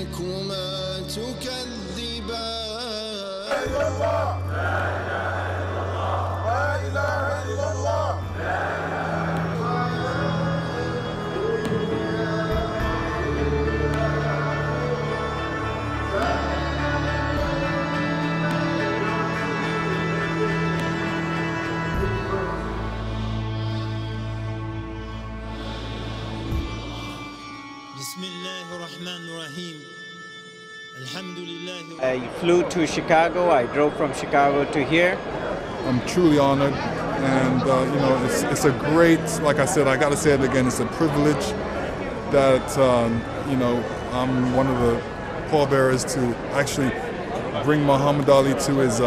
ربكما تكذبان لا إله إلا الله لا إله إلا الله لا I flew to Chicago. I drove from Chicago to here. I'm truly honored, and you know, it's a great, like I said, I got to say it again, it's a privilege that you know, I'm one of the pallbearers to actually bring Muhammad Ali to his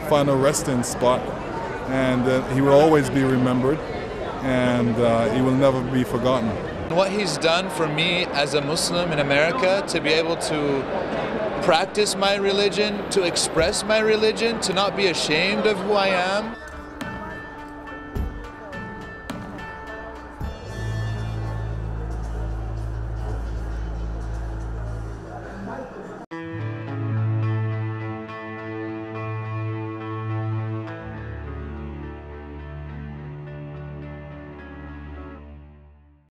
final resting spot, and he will always be remembered, and he will never be forgotten. What he's done for me as a Muslim in America, to be able to practice my religion, to express my religion, to not be ashamed of who I am.